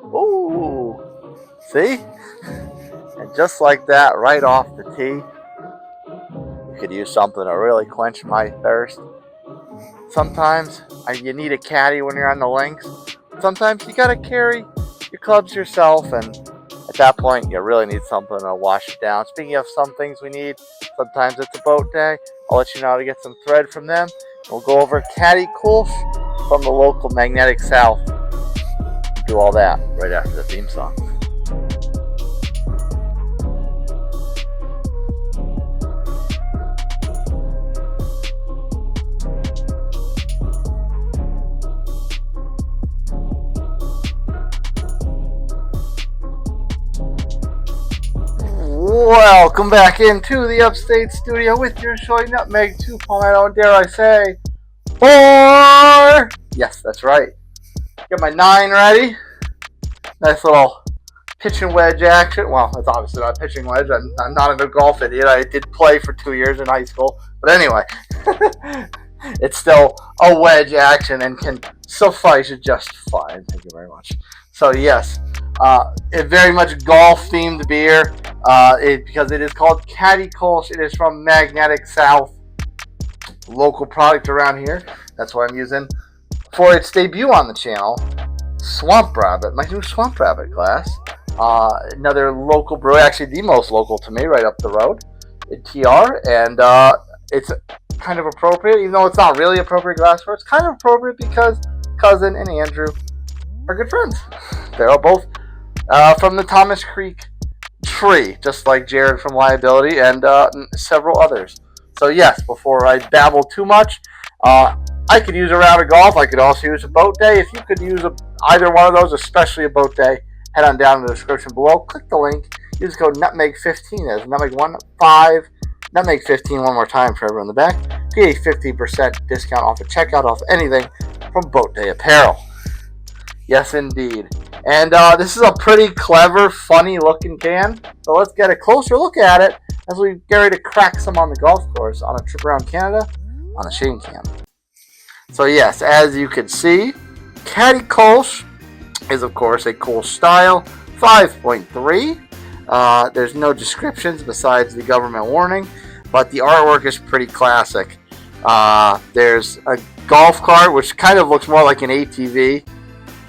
Ooh, see? And just like that, right off the tee, you could use something to really quench my thirst. Sometimes you need a caddy when you're on the links. Sometimes you gotta carry your clubs yourself, and at that point, you really need something to wash it down. Speaking of some things we need, sometimes it's a boat day. I'll let you know how to get some thread from them. We'll go over Caddy Kolsch from the local Magnetic South. Do all that right after the theme song. Welcome back into the Upstate Studio with your Soy Nutmeg 2.0, dare I say, FORE! Yes, that's right. Get my 9 ready. Nice little pitching wedge action. Well, it's obviously not a pitching wedge. I'm not a golf idiot. I did play for 2 years in high school. But anyway, it's still a wedge action and can suffice just fine. Thank you very much. So, yes, a very much golf-themed beer because it is called Caddy Kolsch. It is from Magnetic South, local product around here. That's what I'm using for its debut on the channel. Swamp Rabbit, my new Swamp Rabbit glass. Another local brewery, actually the most local to me, right up the road in TR, and it's kind of appropriate, even though it's not really appropriate glass for it. It's kind of appropriate because Cousin and Andrew are good friends. They're both from the Thomas Creek tree, just like Jared from Liability and several others. So yes, before I babble too much, I could use a round of golf. I could also use a boat day. If you could use either one of those, especially a boat day, head on down in the description below. Click the link. Use code Nutmeg15. That's Nutmeg15. Nutmeg15 one more time for everyone in the back. Get a 50% discount off at checkout off anything from Boat Day Apparel. Yes, indeed. And this is a pretty clever, funny-looking can. So let's get a closer look at it as we get ready to crack some on the golf course on a trip around Canada on the Shane Can. So yes, as you can see, Caddy Kolsch is, of course, a Kolsch style 5.3. There's no descriptions besides the government warning, but the artwork is pretty classic. There's a golf cart, which kind of looks more like an ATV,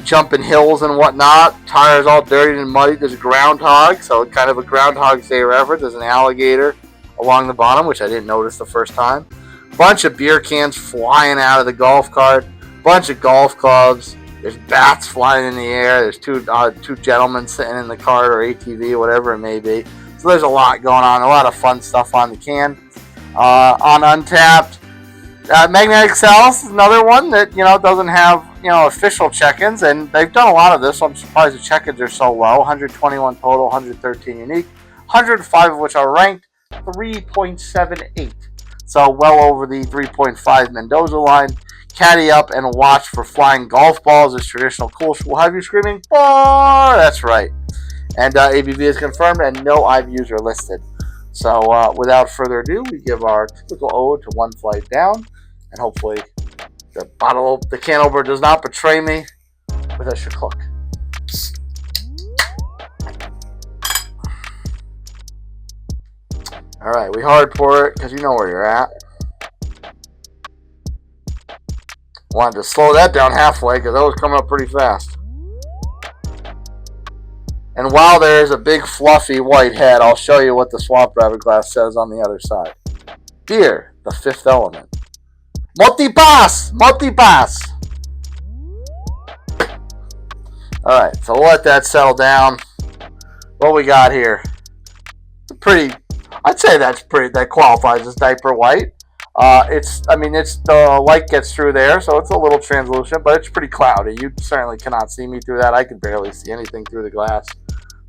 jumping hills and whatnot. Tires all dirty and muddy. There's a groundhog, so kind of a Groundhog's Day reference. There's an alligator along the bottom, which I didn't notice the first time. Bunch of beer cans flying out of the golf cart. Bunch of golf clubs. There's bats flying in the air. There's two gentlemen sitting in the cart or ATV, whatever it may be. So there's a lot going on. A lot of fun stuff on the can. On Untapped, Magnetic South is another one that doesn't have official check-ins, and they've done a lot of this. So I'm surprised the check-ins are so low. 121 total, 113 unique, 105 of which are ranked 3.78. So well over the 3.5 Mendoza line. Caddy up and watch for flying golf balls as traditional Kolsch will have you screaming, FORE! That's right. And ABV is confirmed and no IBUs are listed. So without further ado, we give our typical ode to One Flight Down, and hopefully the can opener does not betray me with a shakluk. All right, we hard pour it because you know where you're at. Wanted to slow that down halfway because that was coming up pretty fast. And while there's a big fluffy white head, I'll show you what the Swamp Rabbit glass says on the other side. Beer, the fifth element. Multipass! Multipass! Alright, so we'll let that settle down. What we got here? I'd say that qualifies as diaper white. The light gets through there, so it's a little translucent, but it's pretty cloudy. You certainly cannot see me through that. I can barely see anything through the glass.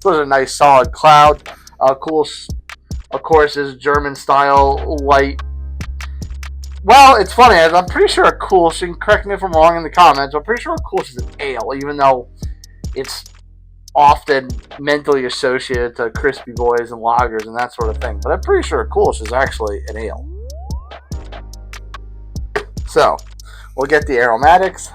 So there's a nice solid cloud. Kolsch, of course, is German-style light. Well, it's funny. I'm pretty sure a Kolsch, and correct me if I'm wrong in the comments, I'm pretty sure a Kolsch is an ale, even though it's often mentally associated to crispy boys and lagers and that sort of thing. But I'm pretty sure a Kolsch is actually an ale. So, we'll get the aromatics.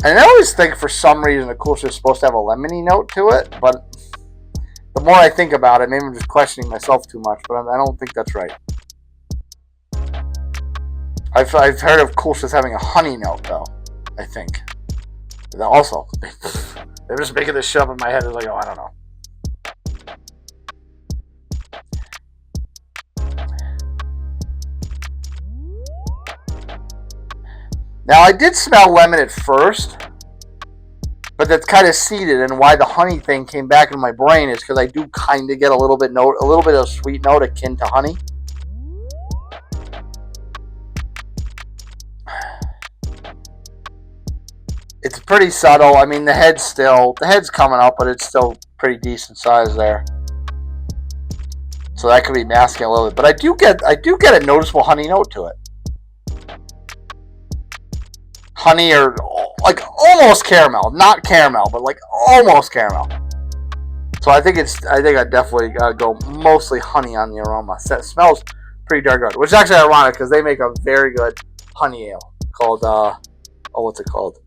And I always think for some reason a Kolsch is supposed to have a lemony note to it, but the more I think about it, maybe I'm just questioning myself too much, but I don't think that's right. I've heard of Kolsch as having a honey note, though, I think. Also, they're just making this shit up in my head. It's like, oh, I don't know. Now, I did smell lemon at first, but that's kind of seeded, and why the honey thing came back in my brain is because I do kind of get a little bit of sweet note akin to honey. It's pretty subtle. I mean, the head's coming up, but it's still pretty decent size there. So that could be masking a little bit, but I do get a noticeable honey note to it. Honey or like almost caramel, not caramel, but like almost caramel. So I think I definitely gotta go mostly honey on the aroma. It smells pretty darn good, which is actually ironic because they make a very good honey ale called what's it called?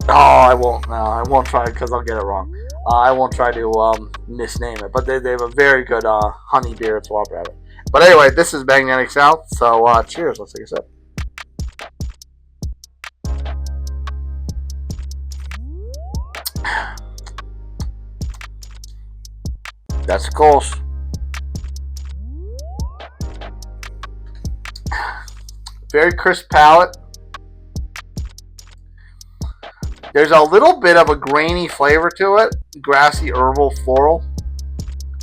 Oh, I won't try it because I'll get it wrong. I won't try to misname it, but they have a very good honey beer at Swamp Rabbit. But anyway, this is Magnetic South, so cheers. Let's take a sip. That's Kolsch. Very crisp palate. There's a little bit of a grainy flavor to it, grassy, herbal, floral,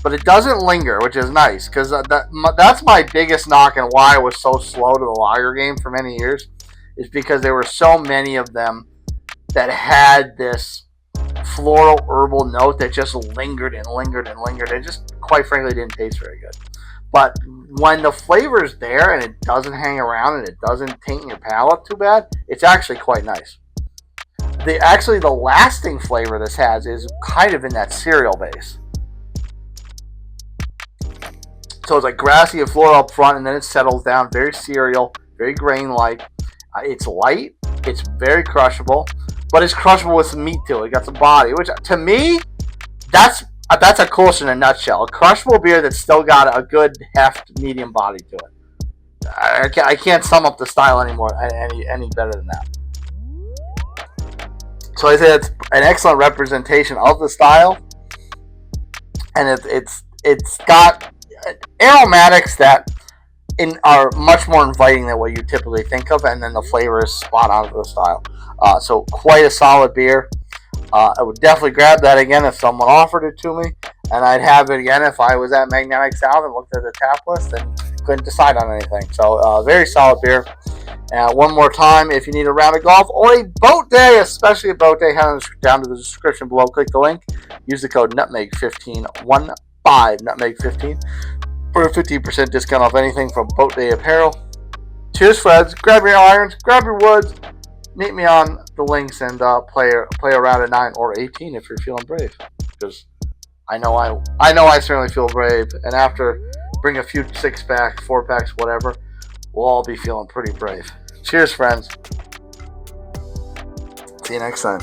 but it doesn't linger, which is nice because that's my biggest knock and why I was so slow to the lager game for many years, is because there were so many of them that had this floral, herbal note that just lingered and lingered and lingered. It just, quite frankly, didn't taste very good. But when the flavor's there and it doesn't hang around and it doesn't taint your palate too bad, it's actually quite nice. The lasting flavor this has is kind of in that cereal base. So it's like grassy and floral up front, and then it settles down. Very cereal, very grain-like. It's light. It's very crushable, but it's crushable with some meat to it. It got some body, which to me, that's a Kolsch in a nutshell. A crushable beer that's still got a good heft, medium body to it. I can't sum up the style anymore any better than that. So I say it's an excellent representation of the style, and it's got aromatics that are much more inviting than what you typically think of, and then the flavor is spot on for the style. So quite a solid beer. I would definitely grab that again if someone offered it to me, and I'd have it again if I was at Magnetic South and looked at the tap list and couldn't decide on anything. So very solid beer. One more time, if you need a round of golf or a boat day, especially a boat day, head down to the description below. Click the link. Use the code NUTMEG15, 15 NUTMEG15 for a 15% discount off anything from boat day apparel. Cheers, friends. Grab your irons, grab your woods. Meet me on the links and play a round of 9 or 18 if you're feeling brave. Because I know I certainly feel brave, and after bring a few 6-packs, 4-packs, whatever, we'll all be feeling pretty brave. Cheers, friends. See you next time.